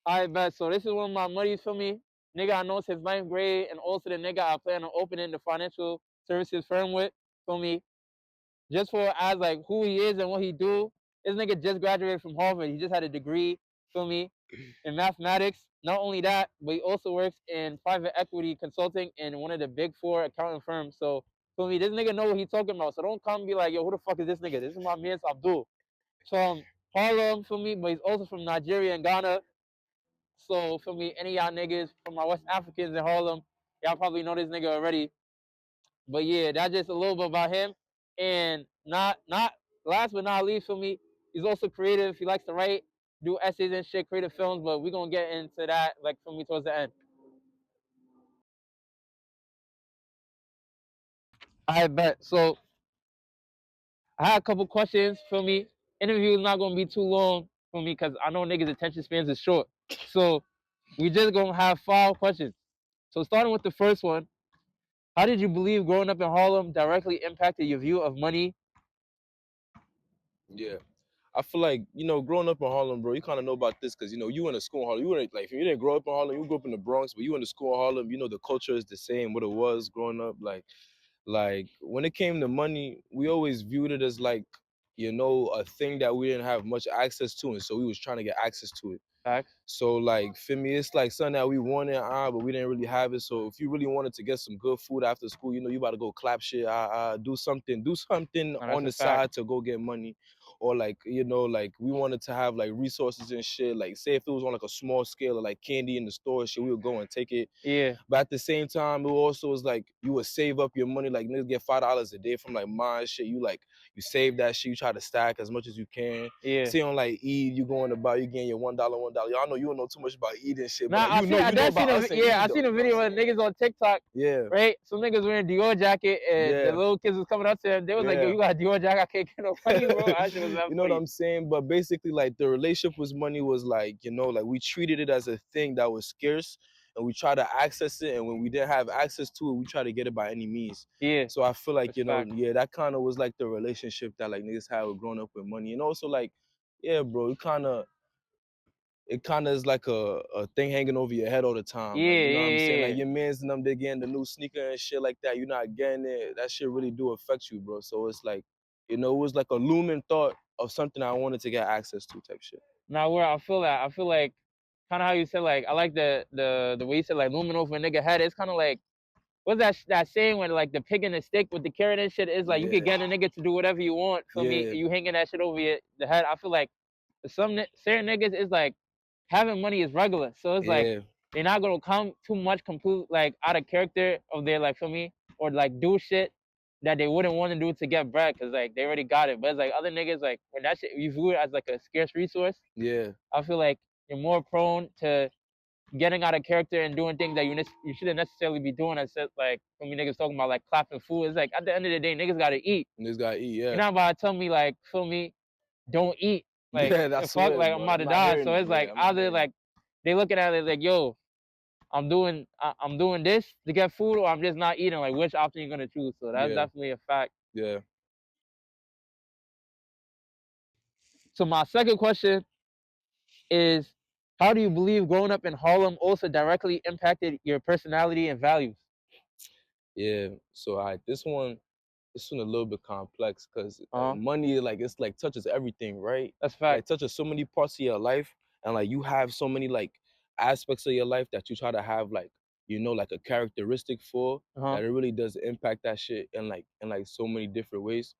I bet. So this is one of my buddies for me. Nigga I know since ninth grade, and also the nigga I plan on opening the financial services firm with for me. Just for as like who he is and what he do. This nigga just graduated from Harvard. He just had a degree for me in mathematics. Not only that, but he also works in private equity consulting in one of the big four accounting firms. So for me, this nigga know what he talking about. So don't come and be like, yo, who the fuck is this nigga? This is my man Abdul from Harlem for me, but he's also from Nigeria and Ghana. So for me, any of y'all niggas from my West Africans in Harlem, y'all probably know this nigga already. But yeah, that's just a little bit about him. And not last but not least for me, he's also creative. He likes to write, do essays and shit, creative films. But we're gonna get into that like for me towards the end. I bet. So I had a couple questions for me. Interview is not gonna be too long for me because I know niggas' attention spans is short. So we just gonna have 5 questions. So starting with the first one, how did you believe growing up in Harlem directly impacted your view of money? Yeah. I feel like, growing up in Harlem, bro, you kind of know about this because, you went to school in Harlem. You were like, if you didn't grow up in Harlem, you grew up in the Bronx, but you went to school in Harlem, the culture is the same, what it was growing up. Like when it came to money, we always viewed it as like, a thing that we didn't have much access to. And so we was trying to get access to it. Facts. So like for me, it's like something that we wanted, but we didn't really have it. So if you really wanted to get some good food after school, you about to go clap shit, do something No, on that's a the fact. side to go get money. Or like, like we wanted to have like resources and shit. Like say if it was on like a small scale of like candy in the store, shit, we would go and take it. Yeah. But at the same time, it also was like you would save up your money. Like niggas get $5 a day from like mine shit. You save that shit. You try to stack as much as you can. Yeah. See on like Eid, you going to buy, you getting your $1, $1. Y'all know you don't know too much about Eid and shit, but Nah, like you know, I you know done seen about a us and yeah, Eid I though. seen a You know what I'm video of saying? niggas on TikTok, Yeah, right? Some niggas wearing Dior jacket and the yeah, little kids was coming up to him. They was like, yo, yeah. you got a Dior jacket, I can't get no money, bro. That shit was that You know what funny. I'm saying? But basically, like the relationship with money was like, like we treated it as a thing that was scarce, and we try to access it. And when we didn't have access to it, we try to get it by any means. Yeah, So I feel like, that's fact. yeah, that kind of was like the relationship that like niggas had with growing up with money, and also like, yeah, bro, it kind of is like a thing hanging over your head all the time. Yeah, Like, you know what I'm saying? yeah, Like yeah. your mans and them, they getting the new sneaker and shit like that. You're not getting it. That shit really do affect you, bro. So it's like, it was like a looming thought of something I wanted to get access to type shit. Now where I feel that, I feel like kind of how you said, like, I like the way you said, like, looming over a nigga head. It's kind of like, what's that saying when like the pig and the stick with the carrot and shit is like you could Yeah, get a nigga to do whatever you want for me, yeah, you hanging that shit over the head. I feel like certain niggas is like having money is regular, so it's like yeah, they're not gonna come too much complete like out of character of their like for me or like do shit that they wouldn't want to do to get bread because like they already got it. But it's like other niggas like when that shit you view it as like a scarce resource. yeah, I feel like you're more prone to getting out of character and doing things that you shouldn't necessarily be doing. As like when me niggas talking about like clapping food, it's like at the end of the day, niggas gotta eat. niggas gotta eat. You're Yeah, not about to tell me like feel me, don't eat. Like yeah, the that's fuck, weird, like I'm bro. about I'm to not die. So hearing it. it's Yeah, like I'm not either hearing it. like they looking at it like yo, I'm doing this to get food or I'm just not eating. Like which option you gonna choose? So that's Yeah, definitely a fact. yeah, So my second question is, how do you believe growing up in Harlem also directly impacted your personality and values? yeah. So this one a little bit complex because like Uh huh. money, like it's like touches everything, right? That's a Like fact. touches so many parts of your life, and like you have so many like aspects of your life that you try to have like like a characteristic for Uh huh. that it really does impact that shit in like so many different ways.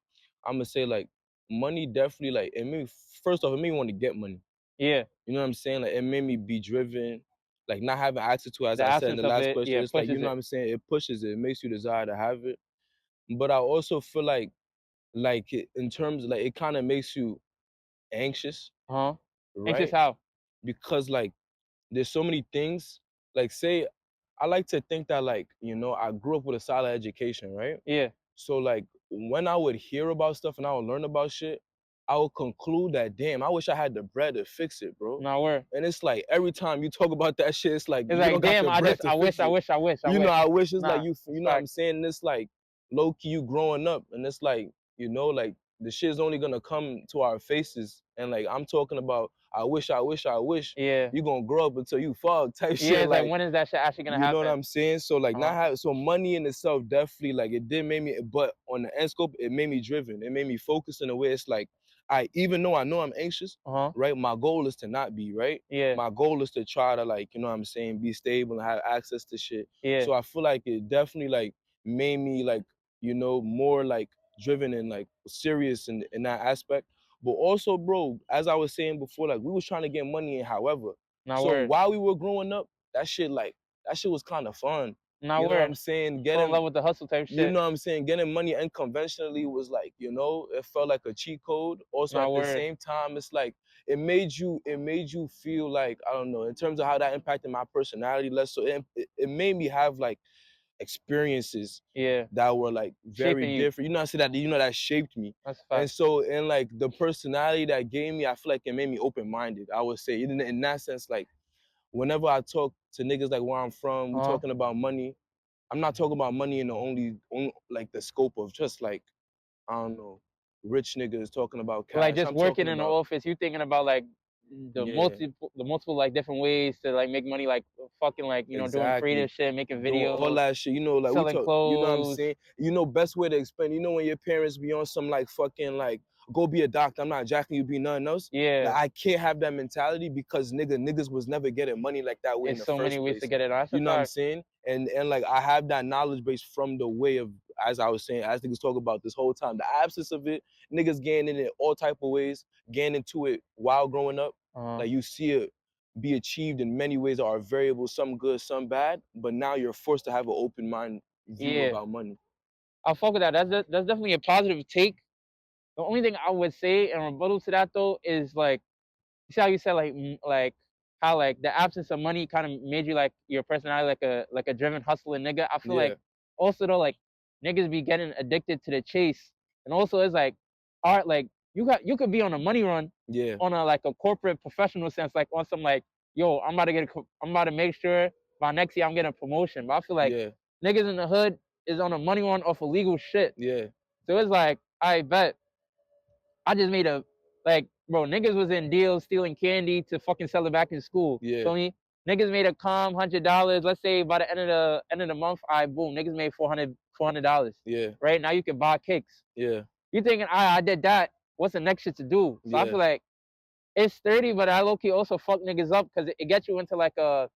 I'm gonna say like money definitely like it made me, first off it made me want to get money. Yeah. You know what I'm saying? Like it made me be driven. Like not having access to, as The I said in absence the of last it, question, yeah, it's like pushes what it. I'm saying. It pushes it. It makes you desire to have it. But I also feel like in terms of like it kind of makes you anxious, Uh huh. Anxious right? how? Because like there's so many things. Like say I like to think that like I grew up with a solid education, right? Yeah. So like when I would hear about stuff and I would learn about shit, I would conclude that damn, I wish I had the bread to fix it, bro. No word. And it's like every time you talk about that shit, it's like It's you like don't got damn. the bread to I wish. fix I it. wish. I wish. I wish. I wish it's like Nah. you It's know what I'm fact. saying? It's like low key you growing up and it's like, like the shit is only gonna come to our faces. And like I'm talking about, I wish, I wish, I wish. Yeah. You gonna grow up until you fuck type Yeah, shit. it's like Like, when is that shit actually gonna you know what happen? I'm saying? So like not Uh-huh. have so money in itself definitely like it did make me, but on the end scope it made me driven. It made me focus in a way. It's like I even though I know I'm anxious, Uh-huh. right? My goal is to not be, right? Yeah. My goal is to try to like, you know what I'm saying, be stable and have access to shit. Yeah. So I feel like it definitely like made me like, you know, more like driven and like serious in that aspect. But also, bro, as I was saying before, like we was trying to get money in however. Not So word. while we were growing up, that shit was kind of fun. Not You know what I'm word. saying? Fall in love with the hustle type You shit. know what I'm saying? Getting money unconventionally was like, you know, it felt like a cheat code. Also Not at the word. same time, it's like it made you feel like, I don't know, in terms of how that impacted my personality less. So it made me have like experiences Yeah. that were like very Shaping you. different. You know, I said that, you know, that shaped me. That's a And fact. so in like the personality that gave me, I feel like it made me open-minded. I would say in that sense, like whenever I talk to niggas like where I'm from, we Uh-huh. talking about money. I'm not talking about money in the only like the scope of just like, I don't know, rich niggas talking about Like cash. just I'm working talking in the about, office, you thinking about like yeah, the multiple like different ways to like make money, like fucking like doing exactly. creative shit, making Doing all videos, that shit, you know, like we selling talk, you know what I'm clothes. saying? You know, best way to explain, you know, when your parents be on some like fucking like, go be a doctor, I'm not jacking you be nothing else. Like Yeah. I can't have that mentality because niggas was never getting money like that way in It's the so many first ways to place. get it. That's a You know what I'm fact. saying? And like I have that knowledge base from the way of, as I was saying, as niggas talk about this whole time, the absence of it, niggas getting in it all type of ways, getting into it while growing up. Uh-huh. Like you see it be achieved in many ways that are variable, some good, some bad, but now you're forced to have an open mind view Yeah. about money. I'll fuck with that. That's definitely a positive take. The only thing I would say in rebuttal to that though is like, you see how you said like like how like the absence of money kind of made you like your personality like a driven hustling nigga. I feel Yeah, like also though like niggas be getting addicted to the chase, and also it's like art like you could be on a money run yeah, on a like a corporate professional sense, like on some like, yo, I'm about to make sure by next year I'm getting a promotion. But I feel like yeah, niggas in the hood is on a money run off illegal shit. yeah, So it's like I bet I just made a like, bro, niggas was in deals stealing candy to fucking sell it back in school. yeah, Feel me? Niggas made a calm $100. Let's say by the end of the month, I boom, niggas made $400. yeah, Right now you can buy cakes. yeah, You thinking I did that? What's the next shit to do? So I yeah, feel like it's 30, but I low key also fuck niggas up because it gets you into like a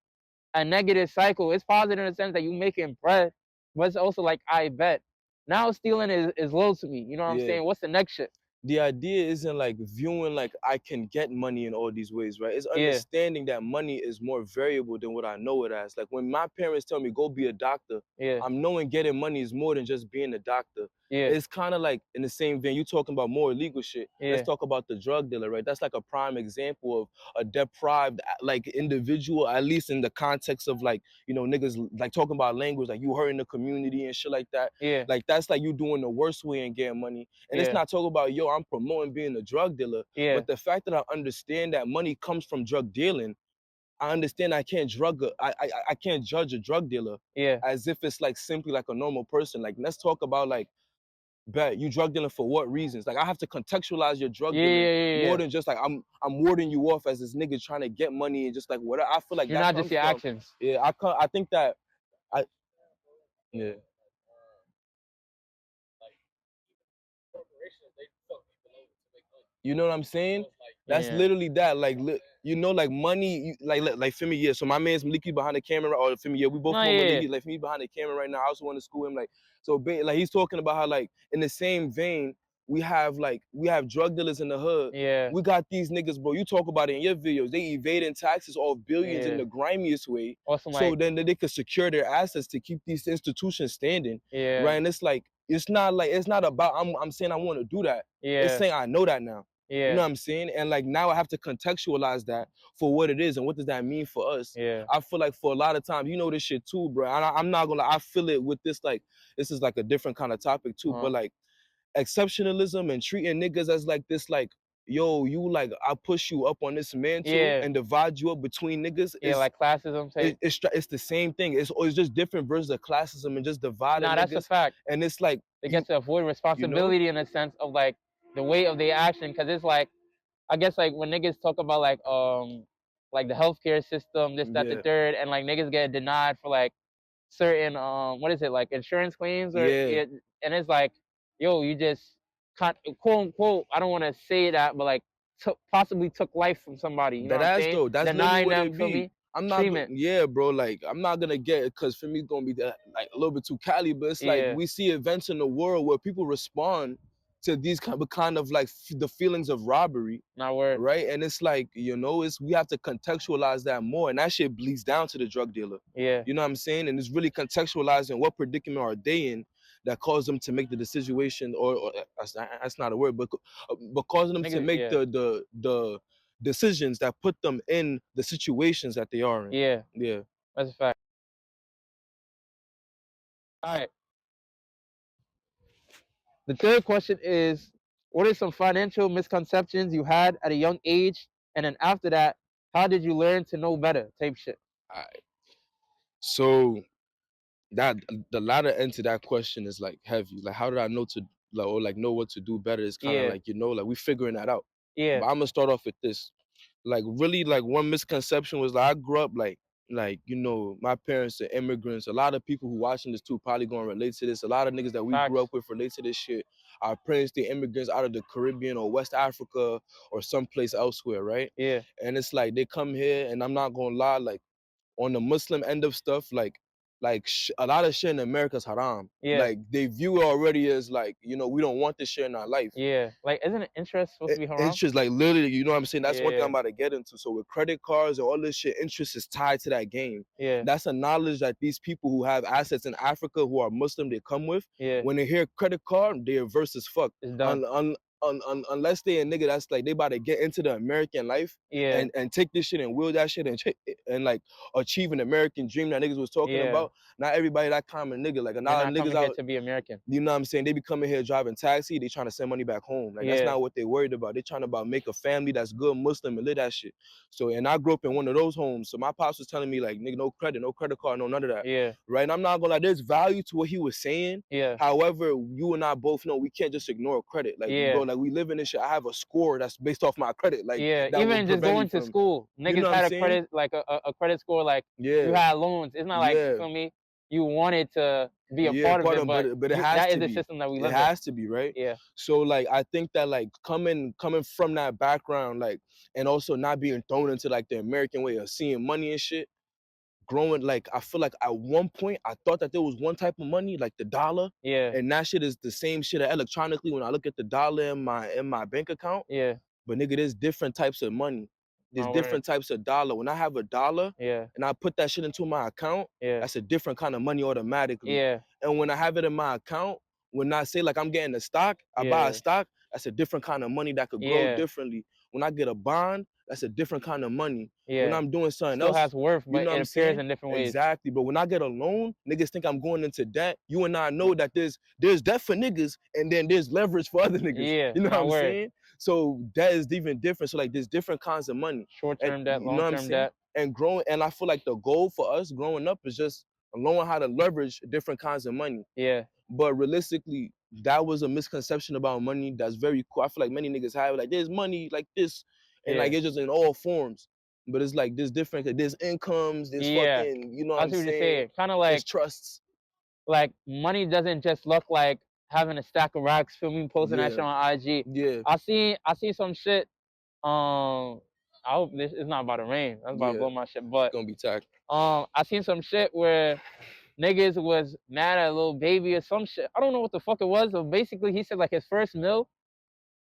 negative cycle. It's positive in the sense that you making bread, but it's also like I bet now stealing is low to me. You know what I'm yeah. saying? What's the next shit? The idea isn't like viewing like I can get money in all these ways, right? It's Yeah, understanding that money is more variable than what I know it as. Like when my parents tell me go be a doctor, yeah, I'm knowing getting money is more than just being a doctor. yeah, It's kind of like in the same vein, you talking about more illegal shit. Let's yeah, talk about the drug dealer, right? That's like a prime example of a deprived like individual, at least in the context of like, you know, niggas like talking about language, like you hurting the community and shit like that. yeah, Like that's like you doing the worst way and getting money. And it's yeah, not talking about, yo, I'm promoting being a drug dealer. yeah, But the fact that I understand that money comes from drug dealing, I understand I can't judge a drug dealer yeah, as if it's like simply like a normal person. Like let's talk about like, bet you drug dealing for what reasons? Like I have to contextualize your drug yeah, yeah, dealing yeah, more yeah. than just like I'm warding you off as this nigga trying to get money and just like whatever. I feel like You're that not just comes your from, actions. yeah, I think that I yeah. You know what I'm saying? That's Yeah. literally that. Like, you know, like money, like for me, yeah. So my man's Maliki behind the camera, or for me, yeah, we both No, know yeah, Maliki. Like for me behind the camera right now, I also want to school him. Like, so like he's talking about how like in the same vein, we have drug dealers in the hood. yeah, We got these niggas, bro. You talk about it in your videos. They evading taxes off billions in yeah. the grimiest way. Also So like, then they could secure their assets to keep these institutions standing, yeah, right? And it's like it's not about I'm saying I want to do that. It's yeah, saying I know that now. You yeah, know what I'm saying? And like now I have to contextualize that for what it is and what does that mean for us. yeah, I feel like for a lot of times, you know this shit too, bro. I'm not gonna lie, I feel it with this, like, this is like a different kind of topic too, uh-huh. but like exceptionalism and treating niggas as like this, like, yo, you like I push you up on this mantle Yeah, and divide you up between niggas yeah, like classism type. it's the same thing. It's just different versions of classism and just dividing Nah, that's a niggas. fact. And it's like They get to avoid you know, responsibility in a sense of like the weight of their action, because it's like, I guess like when niggas talk about like the healthcare system, this, that, the Yeah, third, and like niggas get denied for like certain what is it, like insurance claims or yeah. it, and it's like, yo, you just quote unquote, I don't want to say that, but like possibly took life from somebody, you know That what I'm ass saying, though, that's literally denying what them, it for be. me, I'm not, treatment. yeah, bro. Like I'm not gonna get it because for me it's gonna be that like a little bit too cali. But it's like Yeah, we see events in the world where people respond to these kind of like the feelings of robbery, not word. right? And it's like it's we have to contextualize that more, and that shit bleeds down to the drug dealer. Yeah, You know what I'm saying? And it's really contextualizing what predicament are they in that caused them to make the situation, or that's not a word, but causing them to niggas, make yeah, the decisions that put them in the situations that they are in. yeah, Yeah. that's a fact. All right, the third question is, what are some financial misconceptions you had at a young age, and then after that, how did you learn to know better, type shit. All right. So that the latter end to that question is like heavy. Like, how did I know to like or like know what to do better? Is kind of Yeah, like like we figuring that out. yeah, But I'm gonna start off with this. Like really, like one misconception was like I grew up like my parents are immigrants. A lot of people who watching this too probably gonna relate to this. A lot of niggas that we grew facts. up with relate to this shit. Our parents, they immigrants out of the Caribbean or West Africa or someplace elsewhere, right? Yeah, And it's like they come here, and I'm not gonna lie, like on the Muslim end of stuff, a lot of shit in America is haram. yeah, Like they view it already as like, we don't want this shit in our life. yeah. Like, isn't interest supposed to be haram? Interest, like literally, you know what I'm saying? That's one thing Yeah, I'm about to get into. So with credit cards and all this shit, interest is tied to that game. yeah, That's a knowledge that these people who have assets in Africa who are Muslim, they come with. yeah. When they hear credit card, they're averse as fuck. It's done. Unless they a nigga that's like they about to get into the American life Yeah, and take this shit and will that shit and like achieve an American dream that niggas was talking yeah. about. Not everybody that common nigga. Like a They're lot of not niggas coming here out, to be American. you know what I'm saying? They be coming here driving taxi. They trying to send money back home. Like that's Yeah, not what they worried about. They trying to about make a family that's good Muslim and live that shit. So and I grew up in one of those homes. So my pops was telling me like, nigga, no credit card, no none of that. yeah, Right? And I'm not gonna lie, there's value to what he was saying. yeah, However, you and I both know we can't just ignore credit. Like, yeah, bro, like we live in this shit. I have a score that's based off my credit, like yeah. that will Even just prevent me going to from, school, you know niggas what I'm had a saying? credit, like a credit score, like you Yeah, had loans. It's not like, you yeah. feel me, you wanted to be a Yeah, part of it, pardon, but but it you, has that is to the be. system that we It live in. has to be, right? Yeah, So like I think that like coming from that background, like and also not being thrown into like the American way of seeing money and shit, growing like I feel like at one point I thought that there was one type of money, like the dollar, yeah, and that shit is the same shit electronically when I look at the dollar in my bank account. yeah. But nigga, there's different types of money. There's My word. different types of dollar. When I have a dollar Yeah, and I put that shit into my account, yeah, that's a different kind of money automatically. yeah, And when I have it in my account, when I say like I'm getting a stock, I buy a yeah, stock, that's a different kind of money that could grow yeah, differently. When I get a bond, that's a different kind of money. When yeah. I'm doing something Still else, has worth, you but know what it I'm appears saying? in different ways. Exactly. But when I get a loan, niggas think I'm going into debt. You and I know that there's debt for niggas and then there's leverage for other niggas. Yeah, You know what my I'm word. saying? So that is even different. So like there's different kinds of money. Short And term debt, you know long what I'm term saying? debt. And growing, and I feel like the goal for us growing up is just knowing how to leverage different kinds of money. Yeah, But realistically, that was a misconception about money that's very cool. I feel like many niggas have like there's money like this, and yeah, like it's just in all forms. But it's like there's different. There's incomes. There's yeah. fucking. You know what I I'm see what you're saying? saying. Kind of There's like trusts. money doesn't just look like having a stack of racks. Feel me, posting that Yeah, shit on IG. yeah, I seen some shit. I hope this is not about to rain. That's about to yeah. blow my shit. It's But gonna be tacked. I seen some shit where niggas was mad at a little baby or some shit. I don't know what the fuck it was. But basically, he said like his first meal,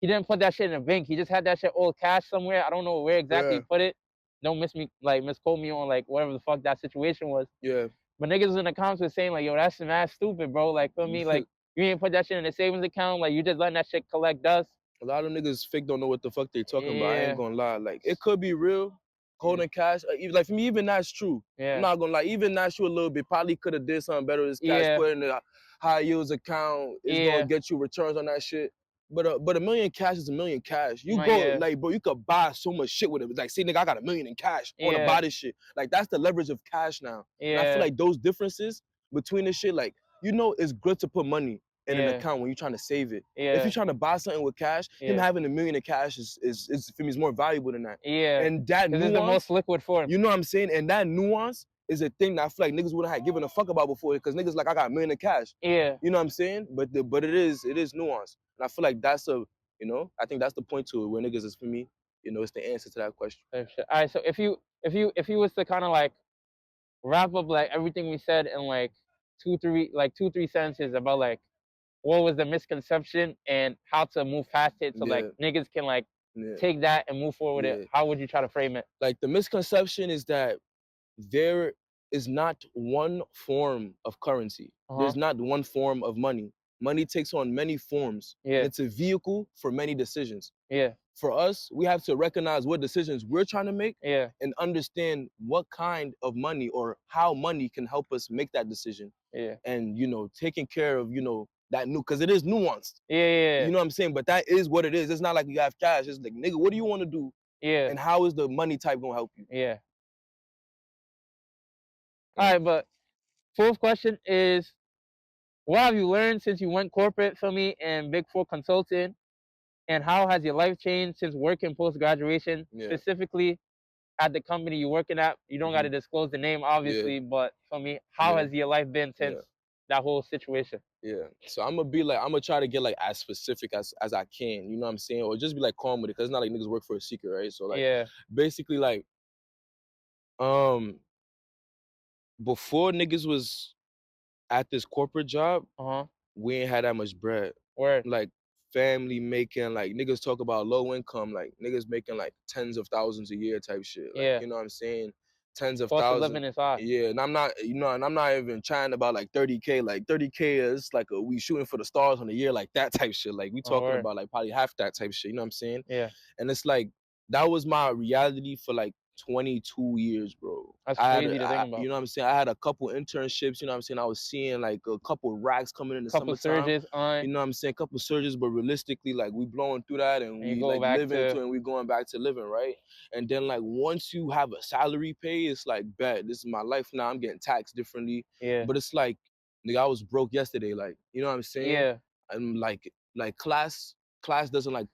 he didn't put that shit in a bank. He just had that shit all cash somewhere. I don't know where exactly he Yeah, put it. Don't misquote me on like whatever the fuck that situation was. yeah. But niggas was in the comments was saying like, yo, that's mad stupid, bro. Like, feel me? Like, you ain't put that shit in the savings account. Like, you just letting that shit collect dust. A lot of niggas fake don't know what the fuck they talking about. I ain't Yeah, gonna lie. Like it could be real, holding cash. Like for me, even that's true. I'm yeah, not gonna lie. Even that's true a little bit. Probably could have did something better with this cash. yeah, Put in a high yields account. It's gonna yeah, get you returns on that shit. But a million cash is a million cash. You no, go yeah, like, bro, you could buy so much shit with it. Like, see, nigga, I got a million in cash. I wanna yeah, buy this shit. Like that's the leverage of cash now. And I feel yeah, like those differences between this shit, like, it's good to put money. in an Yeah. account when you're trying to save it. If Yeah. you're trying to buy something with cash, him Yeah. having $1 million in cash is for me is more valuable than that. Yeah. And that Because it's the most nuance, liquid form. you know what I'm saying? And that nuance is a thing that I feel like niggas wouldn't have given a fuck about before, because niggas like, I got $1 million in cash. Yeah. You know what I'm saying? But it is nuance. And I feel like that's I think that's the point to it, where niggas is, for me, it's the answer to that question. All right. So if you was to kind of like wrap up like everything we said in like two three sentences about like what was the misconception and how to move past it so like Yeah, niggas can like yeah, take that and move forward with it, yeah. how would you try to frame it? Like, the misconception is that there is not one form of currency. Uh-huh. There's not one form of money. Money takes on many forms, and Yeah. it's a vehicle for many decisions. Yeah. For us, we have to recognize what decisions we're trying to make Yeah. and understand what kind of money or how money can help us make that decision. Yeah. And, taking care of, that because it is nuanced. Yeah. You know what I'm saying? But that is what it is. It's not like you have cash. It's like, nigga, what do you want to do? Yeah. And how is the money type gonna help you? Yeah. All Mm. right, but fourth question is, what have you learned since you went corporate for me in Big Four Consulting, and how has your life changed since working post graduation, Yeah. specifically at the company you're working at? You don't got to Mhm. disclose the name, Yeah. obviously, but for me, how Yeah. has your life been since Yeah. that whole situation? Yeah. So I'm gonna try to get like as specific as I can, you know what I'm saying? Or just be like calm with it, because it's not like niggas work for a secret, right? So like, Yeah. basically, like, um before niggas was at this corporate job, Uh huh. we ain't had that much bread. Word. Like, family making, like, niggas talk about low income, like niggas making like tens of thousands a year type shit. Like, Yeah. you know what I'm saying? Tens of Cost of thousands. living is high. Yeah, and I'm not even trying about like 30K. Like, 30K is like we shooting for the stars on the year, like that type shit. Like, we Oh, talking word. about like probably half that type shit. You know what I'm saying? Yeah. And it's like, that was my reality for like 22 years, bro. That's crazy to think about. You know what I'm saying? I had a couple internships, you know what I'm saying? I was seeing like a couple racks coming in the Couple summertime, surges on, you know what I'm saying? Couple surges, but realistically, like, we blowing through that, and and you we go like back living into to it, and we going back to living, right? And then, like, once you have a salary pay, it's like, bet, this is my life now. I'm getting taxed differently. yeah. But it's like, nigga, I was broke yesterday. Like, you know what I'm saying? Yeah. I'm like class doesn't like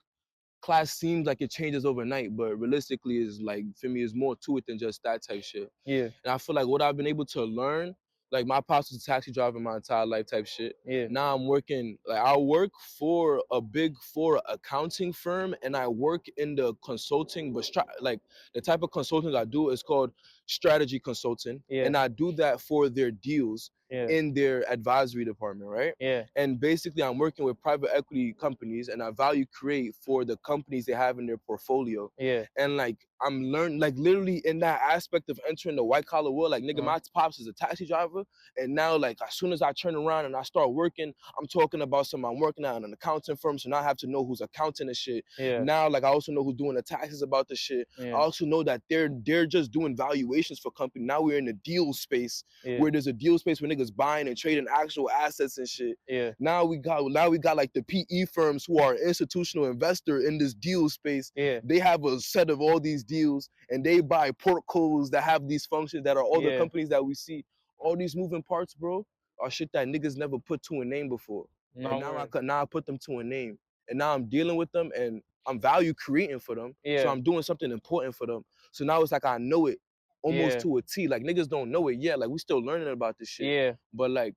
class seems like it changes overnight, but realistically, is like, for me, is more to it than just that type shit. Yeah. And I feel like what I've been able to learn, like, my pops was a taxi driver my entire life type shit. Yeah. Now I'm working, like, I work for a big four accounting firm, and I work in the consulting, but like, the type of consulting I do is called strategy consulting. Yeah. And I do that for their deals Yeah. in their advisory department, right? Yeah. And basically, I'm working with private equity companies, and I value create for the companies they have in their portfolio. Yeah. And like, I'm learning, like, literally in that aspect of entering the white collar world. Like, nigga, my pops is a taxi driver, and now, like, as soon as I turn around and I start working, I'm talking about I'm working at an accounting firm, so now I have to know who's accounting and shit. Yeah. Now, like, I also know who's doing the taxes about the shit. Yeah. I also know that they're just doing valuations for company. Now we're in the deal space, Yeah. where there's a deal space where niggas buying and trading actual assets and shit. Yeah. Now we got like the PE firms who are institutional investor in this deal space. Yeah. They have a set of all these deals, and they buy port codes that have these functions that are all the Yeah. companies that we see. All these moving parts, bro, are shit that niggas never put to a name before. And No word. now I put them to a name. And now I'm dealing with them, and I'm value creating for them. So Yeah. I'm doing something important for them. So now it's like I know it almost Yeah. to a T. Like, niggas don't know it yet. Like, we still learning about this shit. Yeah. But like,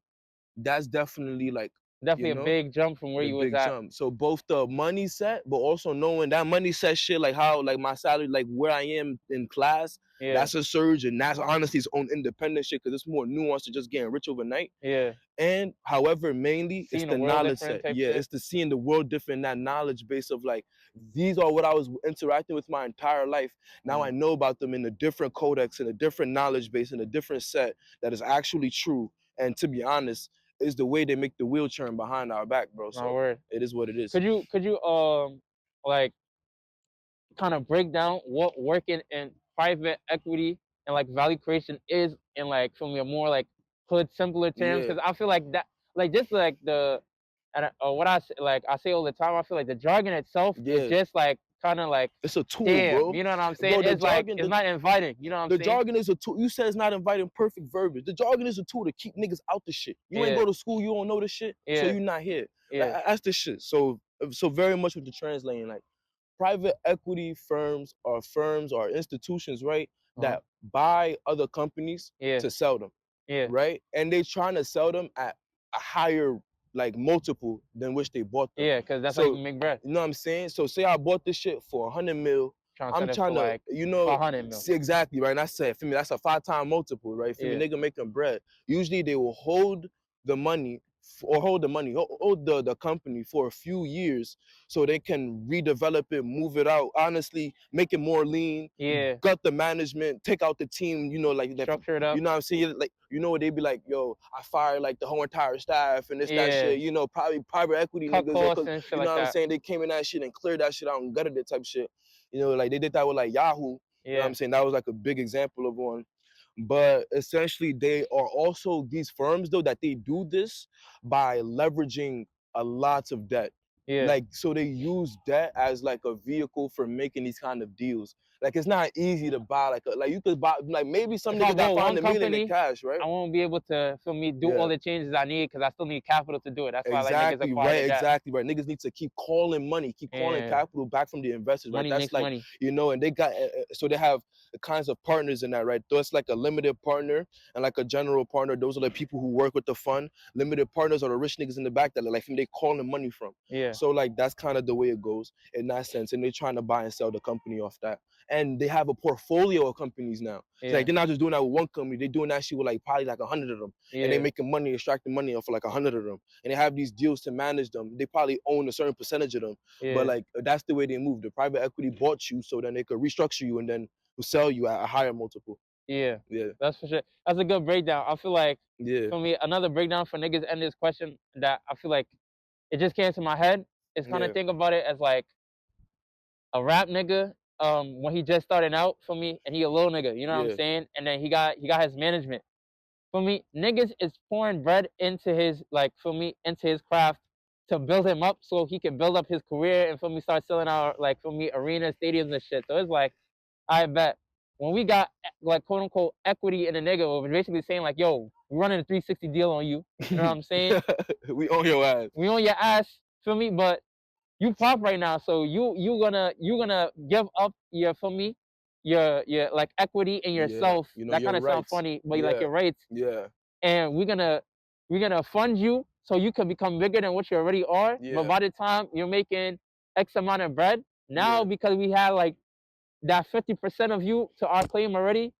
that's definitely like, Definitely a big jump from where the you was big at. jump. So both the money set, but also knowing that money set shit, like how, like, my salary, like where I am in class, Yeah. that's a surge, and that's honestly its own independent shit, because it's more nuanced to just getting rich overnight. Yeah. And however, mainly it's Seeing the the world knowledge different set. type Yeah, shit. it's the seeing the world different, that knowledge base of like, these are what I was interacting with my entire life. Now I know about them in a different codex, in a different knowledge base, in a different set that is actually true. And to be honest, is the way they make the wheel turn behind our back, bro. No So word. it is what it is. Could you like kind of break down what working in private equity and like value creation is in like from your more like hood simpler terms? Yeah, Because I feel like that like just like the and what I say, like I say all the time, I feel like the jargon itself is yeah, just like kind of like, It's a tool, damn, bro. you know what I'm saying? Bro, It's like it's not inviting. You know what I'm the saying? jargon is a tool. You said it's not inviting perfect verbiage. The jargon is a tool to keep niggas out the shit. You ain't Yeah, go to school, you don't know the shit, so yeah, you not here. yeah, That's the shit. So very much with the translating, like private equity firms or institutions, right, uh-huh, that buy other companies yeah, to sell them, yeah, right? And they trying to sell them at a higher like multiple than which they bought them. yeah, because that's how you So can make bread. you know what I'm saying? So say I bought this shit for 100 mil. Trying to I'm sell it for trying to, like you know, 500 mil. see exactly right. And I said, for me, that's a 5 time multiple, right? For me, Yeah, nigga making bread. Usually they will hold the money or hold the company for a few years so they can redevelop it, move it out, honestly, make it more lean, yeah, gut the management, take out the team, you know, like that. structure it up. You know what I'm saying? Like, you know, they be like, yo, I fired like the whole entire staff and this, that Yeah, shit, you know, probably private equity cut niggas or costs cause, and shit you know like what I'm that. saying? They came in that shit and cleared that shit out and gutted it type shit. You know, like they did that with like Yahoo. You know what Yeah, I'm saying? That was like a big example of one. But essentially, they are also these firms though that they do this by leveraging a lot of debt. yeah. Like so, they use debt as like a vehicle for making these kind of deals. Like it's not easy to buy like you could buy like maybe some If I nigga got bought one 500 million in company, cash, right? I won't be able to feel me do all Yeah. the changes I need because I still need capital to do it. That's why like niggas Exactly acquire right, the debt. exactly right. Niggas need to keep calling money, keep calling And capital back from the investors, right? money That's makes like, money. you know, and they got so they have the kinds of partners in that, right? So it's like a limited partner and like a general partner. Those are the people who work with the fund. Limited partners are the rich niggas in the back that are like they calling money from. Yeah, So like that's kind of the way it goes in that sense, and they're trying to buy and sell the company off that. And they have a portfolio of companies now. It's like yeah, they're not just doing that with one company; they're doing that shit with like probably like 100 of them, and they're yeah, making money, extracting money off of like 100 of them, and they have these deals to manage them. They probably own a certain percentage of them, but yeah, like that's the way they move. The private equity bought you so then they could restructure you and then sell you at a higher multiple. yeah. Yeah, That's for sure. That's a good breakdown. I feel like yeah, for me, another breakdown for niggas end this question that I feel like it just came to my head is kind of yeah, think about it as like a rap nigga when he just starting out for me and he a little nigga, you know what I'm yeah, saying? And then he got his management. For me, niggas is pouring bread into his like for me into his craft to build him up so he can build up his career and for me start selling out like for me arenas, stadiums and shit. So it's like I bet when we got like quote unquote equity in a nigga, we're basically saying like, yo, we're running a 360 deal on you. You know what I'm saying? we own your ass. We on your ass, feel me? But you pop right now, so you gonna give up your for me, your like equity in Yeah, yourself. you know That your kind of sound rights. funny, but like Yeah, your rights, yeah, and we're gonna fund you so you can become bigger than what you already are. But yeah, by the time you're making X amount of bread, now yeah, because we have like that 50% of you to our claim already,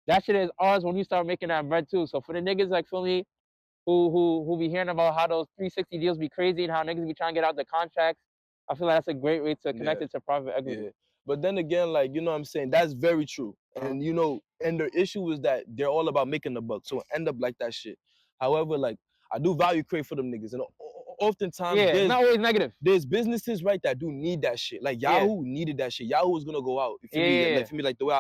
that shit is ours when you start making that bread too. So for the niggas like for me who be hearing about how those 360 deals be crazy and how niggas be trying to get out the contracts, I feel like that's a great way to yeah, connect it to private equity. yeah. But then again, like you know what I'm saying, that's very true. Uh-huh. And you know, and the issue is that they're all about making the buck. So it end up like that shit. However, like I do value create for them niggas. And oftentimes Yeah, it's not always negative. there's businesses right that do need that shit. Like Yeah, Yahoo needed that shit. Yahoo is gonna go out. For yeah, me, yeah, like for me, like the way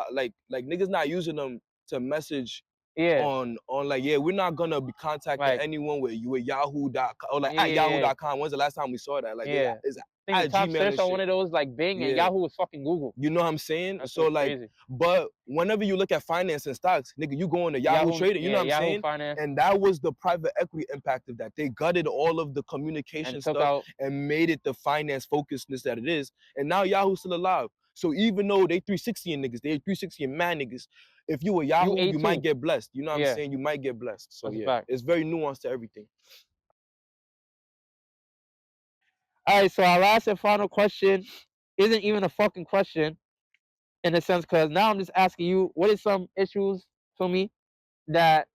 like niggas not using them to message yeah. Yeah. on like yeah, we're not gonna be contacting Like, anyone with Yahoo.com or like at yeah, Yahoo.com. When's the last time we saw that? Like yeah. it's I think the at top Gmail search and on one shit. of those like Bing and Yeah. Yahoo was fucking Google. You know what I'm saying? That's So what's like, crazy. but whenever you look at finance and stocks, nigga, you go into Yahoo Yahoo, Trading, you know yeah, what I'm Yahoo saying? Finance, And that was the private equity impact of that. They gutted all of the and communication took stuff out. and made it the finance focusedness that it is. And now Yahoo's still alive. So even though they 360 niggas, they 360 man niggas, if you were You Yahoo, you might A2. get blessed. You know what I'm Yeah, saying? You might get blessed. So that's a yeah, fact. it's very nuanced to everything. All right, so our last and final question isn't even a fucking question in a sense, because now I'm just asking you, what is some issues for me that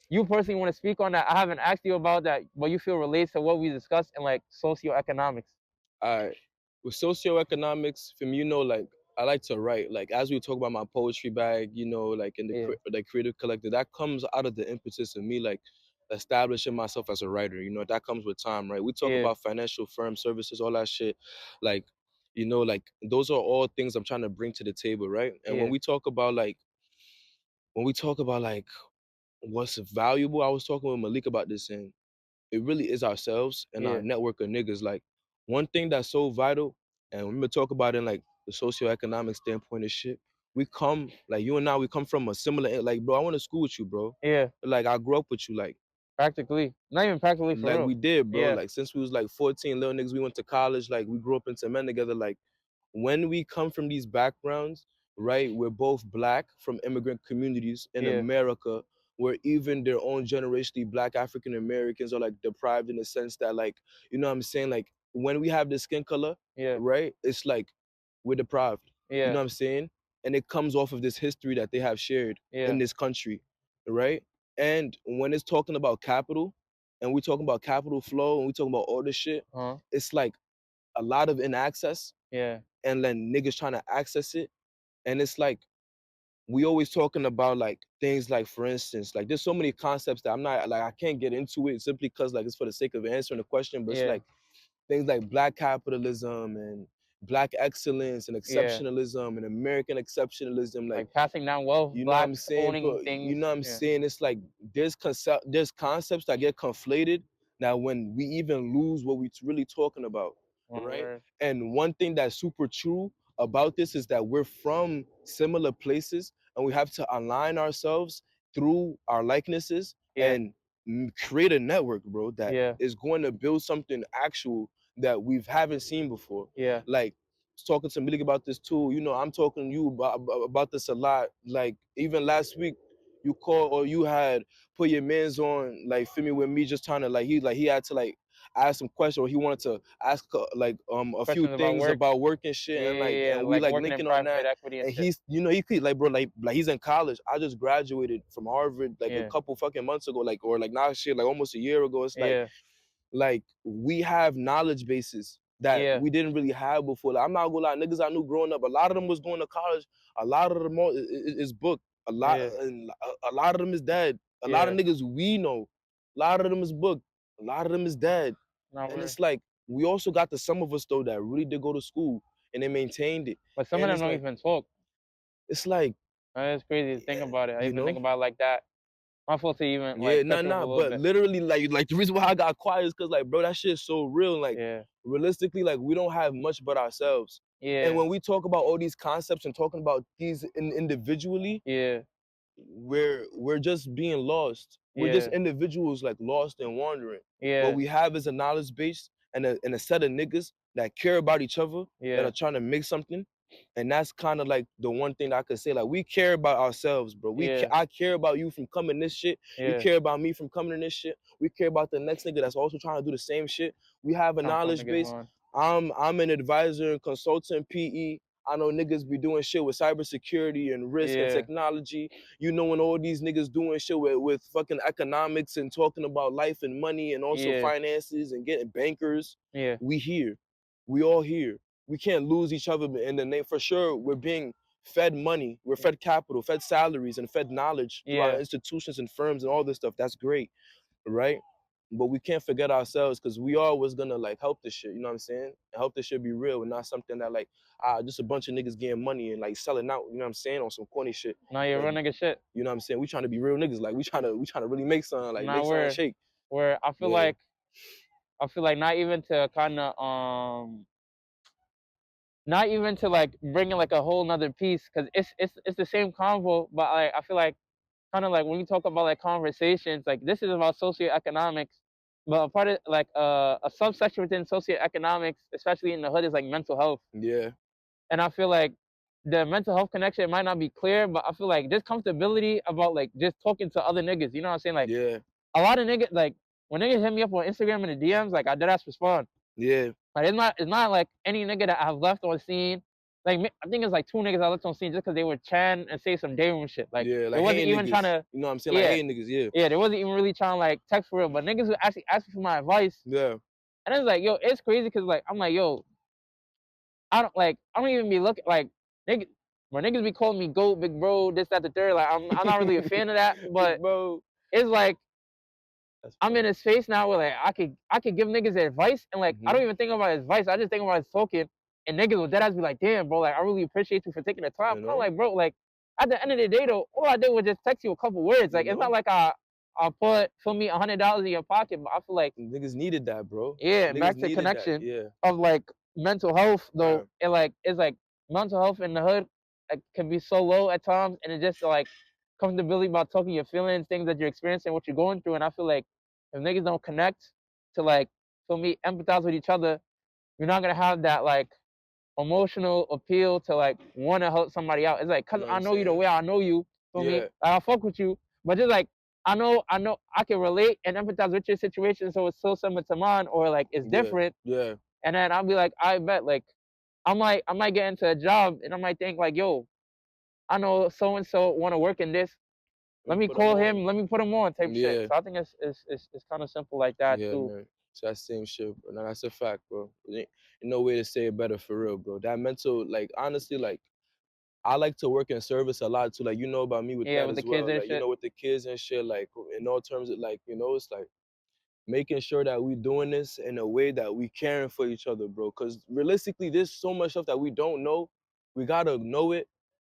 you personally want to speak on that I haven't asked you about that, but you feel relates to what we discussed in like socioeconomics? All right. With socioeconomics, from you know, like I like to write. Like as we talk about my poetry bag, you know, like in the Yeah, like creative collective, that comes out of the impetus of me like establishing myself as a writer. You know, that comes with time, right? We talk yeah, about financial firm services, all that shit. Like, you know, like those are all things I'm trying to bring to the table, right? And yeah, when we talk about like what's valuable, I was talking with Malik about this, and it really is ourselves and our yeah, network of niggas. Like one thing that's so vital, and we're gonna talk about it in like the socioeconomic standpoint of shit. We come like you and I. We come from a similar like, bro. I went to school with you, bro. Yeah, Like I grew up with you, practically. Not even practically for like real. we did, bro. Yeah, Like since we was like 14, little niggas, we went to college. Like we grew up into men together. Like when we come from these backgrounds, right? We're both black from immigrant communities in yeah, America, where even their own generationally black African Americans are like deprived in the sense that like, you know what I'm saying? Like when we have the skin color, yeah, right? It's like we're deprived. You yeah, know what I'm saying? And it comes off of this history that they have shared yeah. in this country, right? And when it's talking about capital, and we talking about capital flow, and we talking about all this shit, Huh? it's like a lot of inaccess Yeah, and then niggas trying to access it. And it's like we always talking about like things like, for instance, like there's so many concepts that I'm not like I can't get into it simply because like it's for the sake of answering the question, but it's yeah, like things like black capitalism and black excellence and yeah. exceptionalism and American exceptionalism, like Like passing down wealth, you know what I'm blacks saying? owning You things. know what I'm Yeah, saying? It's like there's concepts that get conflated now when we even lose what we're really talking about, one right? word. And one thing that's super true about this is that we're from similar places and we have to align ourselves through our likenesses Yeah, and create a network, bro, that yeah, is going to build something actual that we haven't seen before. yeah. Like was talking to Malik about this too. You know, I'm talking to you about this a lot. Like even last week, you called or you had put your mans on, like feel me, with me just trying to he had to like ask some questions or he wanted to ask like a few Questions about things work. about work and shit Yeah, and like yeah, yeah. and we Like like working in linking on private that. equity and And shit. he's you know he could like bro like he's in college. I just graduated from Harvard like a Yeah, couple fucking months ago like or like not shit like almost a year ago. It's yeah, like we have knowledge bases that yeah, we didn't really have before. Like, I'm not gonna lie, niggas I knew growing up, a lot of them was going to college. A lot of them is booked. A lot yeah, and a lot of them is dead. A lot of yeah. niggas we know, a lot of them is booked. A lot of them is dead. Not And word. it's like we also got the some of us though that really did go to school and they maintained it. But some of And them don't even talk. it's like That's crazy to think about it. I you even think know. about it like that. My fault to even Yeah, like nah, cut you off a nah. little But bit. literally, like the reason why I got quiet is because, like, bro, that shit's so real. Like, Yeah, realistically, like, we don't have much but ourselves. And yeah, when we talk about all these concepts and talking about these individually, yeah, we're just being lost. We're just yeah, individuals like lost and wandering. What yeah, we have is a knowledge base and a set of niggas that care about each other that yeah, are trying to make something. And that's kind of like the one thing that I could say. Like we care about ourselves, bro. yeah, I care about you from coming this shit. You yeah. care about me from coming in this shit. We care about the next nigga that's also trying to do the same shit. We have a Trying to come knowledge niggas base. on. I'm an advisor and consultant PE. I know niggas be doing shit with cybersecurity and risk and Yeah, technology. You know, when all these niggas doing shit with fucking economics and talking about life and money and also yeah, finances and getting bankers, yeah, we here. We all here. We can't lose each other in the name. For sure, we're being fed money, we're fed capital, fed salaries, and fed knowledge through our yeah. institutions and firms and all this stuff. That's great, right? But we can't forget ourselves because we always gonna like help this shit, you know what I'm saying? And help this shit be real and not something that like just a bunch of niggas getting money and like selling out, you know what I'm saying, on some corny shit. Now you're Like, real nigga shit. you know what I'm saying? We trying to be real niggas. Like we trying to really make something, like Now make something where shake. where Yeah. I feel like not even to kind of not even to like bring in like a whole nother piece because it's the same convo, but like I feel like kind of like when you talk about like conversations, like this is about socioeconomics, but a part of like a subsection within socioeconomics, especially in the hood, is like mental health. Yeah. And I feel like the mental health connection might not be clear, but I feel like this comfortability about like just talking to other niggas. You know what I'm saying? Like Yeah. a lot of niggas like when niggas hit me up on Instagram in the DMs, like I deadass respond. Yeah. Like it's not like any nigga that I've left on scene. Like I think it's like two niggas I left on scene just because they were chan and say some day room shit. Like Yeah. they Like wasn't hating even trying niggas. to, You know what I'm saying? Like yeah, hating niggas, yeah. yeah, they wasn't even really trying to like text for real. But niggas would actually ask me for my advice, Yeah. and it's like, yo, it's crazy because like I'm like, yo, I don't even be looking like niggas. When niggas be calling me goat, big bro, this, that, the third, like I'm not really a fan of that. Big But bro. it's like That's I'm in funny. a space now where like I could give niggas advice and like I Hmm. don't even think about advice. I just think about his talking and niggas will deadass be like, damn, bro, like I really appreciate you for taking the time. You I'm know? like, bro, like at the end of the day though, all I did was just text you a couple words. You Like it's not know? like I put feel me $100 in your pocket, but I feel like Niggas needed that, bro. yeah, Niggas back to needed that. connection Yeah. of like mental health though, Right. and like it's like mental health in the hood can be so low at times, and it's just like comfortability about talking your feelings, things that you're experiencing, what you're going through. And I feel like if niggas don't connect to like, for me, empathize with each other, you're not gonna have that like emotional appeal to like want to help somebody out. It's like, You cause know what I I'm know you the saying? way I know you. For me, Yeah, like, I fuck with you, but just like I know I can relate and empathize with your situation, so it's so similar to mine, or like it's yeah, different. yeah. And then I'll be like, I bet like I might get into a job and I might think like, yo, I know so and so want to work in this. And Let me put them call him. on. Let me put him on type shit. Yeah, So I think it's kind of simple like that yeah, too. man. It's that same shit, bro. Now that's a fact, bro. Ain't no way to say it better for real, bro. That mental, like, honestly, like, I like to work in service a lot too. Like, you know about me with Yeah, that with the as kids well. and Like, you shit. know, with the kids and shit, like, in all terms of, like, it's like making sure that we doing this in a way that we caring for each other, bro. Because realistically, there's so much stuff that we don't know. We gotta know it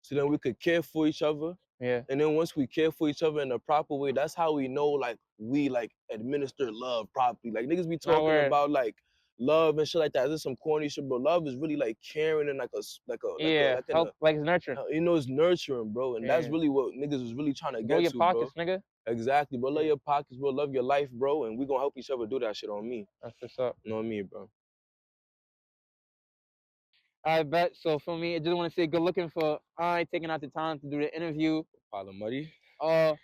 so then we could care for each other. Yeah, And then once we care for each other in a proper way, that's how we know like we like administer love properly. Like niggas be not talking word. about like love and shit like that. This is some corny shit, bro. Love is really like caring and Yeah, like in help a like it's nurturing. it's nurturing, bro. And that's Yeah, really what niggas was really trying to grow get your to, bro. pockets, nigga. Exactly, bro. Love Yeah, your pockets, bro. Love your life, bro. And we gonna help each other do that shit on me. that's what's up. You know what I mean, bro? I bet. So for me, I just want to say good looking for I taking out the time to do the interview. Pile of muddy. Uh,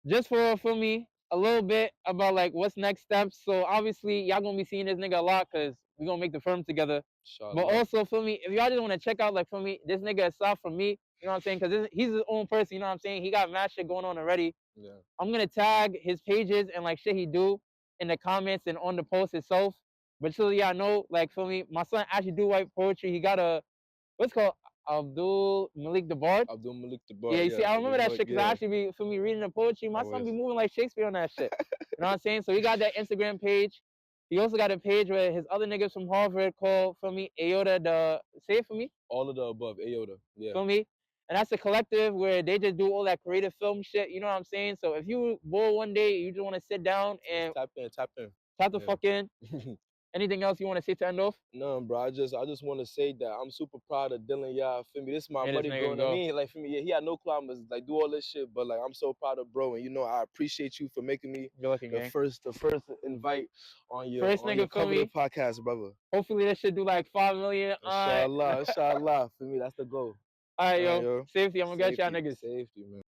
just for me a little bit about like what's next steps. So obviously y'all gonna be seeing this nigga a lot because we gonna make the firm together. But Inshallah. also for me, if y'all just want to check out like for me, this nigga aside from me, you know what I'm saying? Because he's his own person, you know what I'm saying? He got mad shit going on already. Yeah. I'm gonna tag his pages and like shit he do in the comments and on the post itself. But so y'all know, like for me, my son actually do write poetry. He got a what's called Abdul Malik the Bard. Abdul Malik the Yeah, Bard, you see, yeah. I The remember that boy, shit because I yeah. actually be for me reading the poetry. I My son be was. moving like Shakespeare on that shit. You know what I'm saying? So he got that Instagram page. He also got a page where his other niggas from Harvard called for me Ayoda the say it for me, All of the above. Ayoda. Yeah. for me. And that's a collective where they just do all that creative film shit. You know what I'm saying? So if you bored one day, you just want to sit down Just and tap in, tap in. tap the Yeah. fuck in. Anything else you want to say to end off? No, bro. I just want to say that I'm super proud of Dylan. Yeah, feel me. This is my Hey, this buddy, bro. nigga And I go. mean, like, for me, yeah, he had no clubs, like, do all this shit. But like, I'm so proud of bro. And I appreciate you for making me Good looking, gang. the first invite on your First nigga, feel coveted me? podcast, brother. Hopefully this should do like 5 million. All right. Inshallah, inshallah. For me, that's the goal. All right, All right, yo. yo. Safety. I'm gonna get y'all Safety, niggas. safety, man.